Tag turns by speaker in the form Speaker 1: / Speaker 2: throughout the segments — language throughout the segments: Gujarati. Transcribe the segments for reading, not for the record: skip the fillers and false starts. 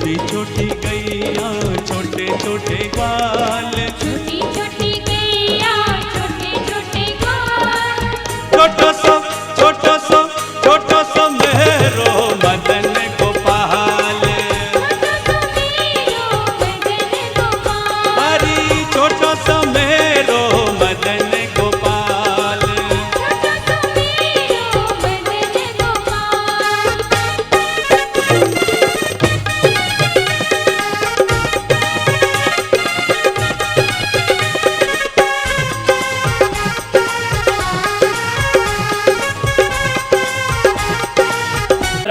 Speaker 1: छोटी छोटी गैया छोटे छोटे ग्वाल,
Speaker 2: छोटी छोटी गैया छोटे छोटे ग्वाल,
Speaker 1: छोटो सो मेरो मदन गोपाल, हरी छोटो सो मेरो मदन गोपाल।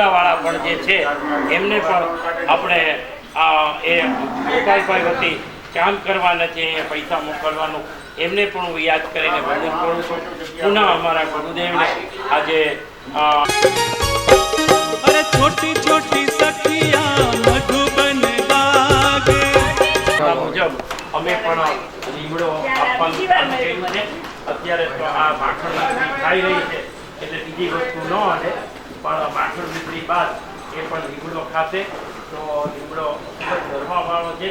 Speaker 3: વાળા પણ જે છે એમને પણ આપણે એ ગોપાલભાઈ વતી કામ કરવાના છે, પૈસા મોકલવાનું, એમને પણ હું યાદ કરીને વંદન કરું છું. પુનઃ અમારા ગુરુદેવને આજે
Speaker 1: अरे छोटी छोटी सखिया मधुबन बागे
Speaker 3: મુજબ અમે પણ લીમડો આપવાનું કામ કર્યું છે. અત્યારે તો આ માખણ ખાઈ રહી છે એટલે બીજી વસ્તુ ન આવે, પણ માખણ વીતરી બાદ એ પણ લીમડો ખાશે. તો લીમડો ખૂબ જ ધર્મવાળો છે.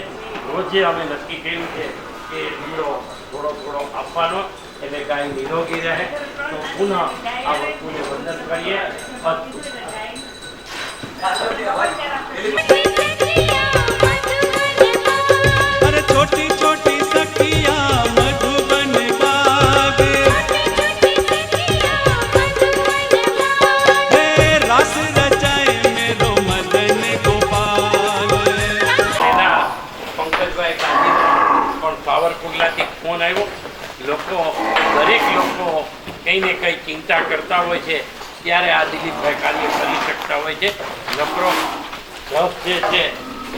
Speaker 3: રોજે અમે નક્કી કર્યું છે કે લીમડો થોડો થોડો આપવાનો, એટલે ગાય નિરોગી રહે. તો પુનઃ આ વસ્તુને વંદન કરીએ.
Speaker 1: अरे छोटी छोटी सखिया मधुबन बागे हे रस रचाए मेरो मदन गोपाल।
Speaker 3: એના પંકજભાઈ ગાંધી પણ પાવરકુંડલાથી ફોન આવ્યો. દરેક લોકો કંઈ ને કંઈ ચિંતા કરતા હોય છે, ત્યારે આ દિલીપભાઈ કાર્ય કરી શકતા હોય છે. નકરો જસ જે છે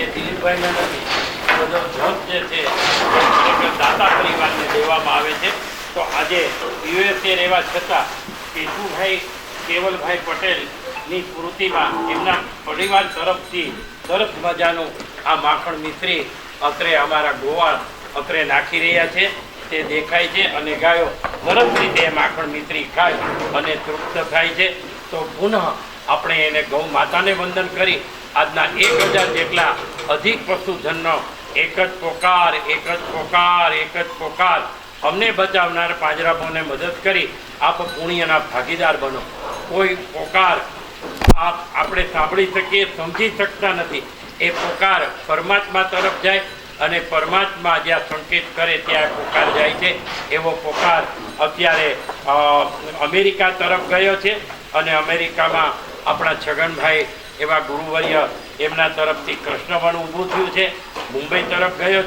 Speaker 3: એ દિલીપભાઈને નથી, બધો જસ જે છે એ ખરેખર દાતા પરિવારને દેવામાં આવે છે. તો આજે યુએસએ રહેવા છતાં કેશુભાઈ કેવલભાઈ પટેલની સ્મૃતિમાં એમના પરિવાર તરફથી સરસ મજાનું આ માખણ મિશ્રી અત્રે અમારા ગોવાળ અત્રે નાખી રહ્યા છે, તે દેખાય છે. અને ગાયો સરસ રીતે માખણ મિશ્રી ખાય અને તૃપ્ત થાય છે. તો પુનઃ આપણે એને ગૌ માતાને વંદન કરી આજના 1000 જેટલા અધિક પશુધનનો એક જ પોકાર એક જ પોકાર એક જ પોકાર અમને બચાવનાર પાંજરાપોને મદદ કરી આપ પુણ્યના ભાગીદાર બનો. કોઈ પોકાર આપણે સાંભળી શકીએ, સમજી શકતા નથી. એ પોકાર પરમાત્મા તરફ જાય અને પરમાત્મા જ્યાં સંકેત કરે ત્યાં પોકાર જાય છે. એવો પોકાર અત્યારે અમેરિકા તરફ ગયો છે અને અમેરિકામાં આપણા છગનભાઈ એવા ગુરુવર્ય એમના તરફથી કૃષ્ણવન ઊભું થયું છે. મુંબઈ તરફ ગયો છે.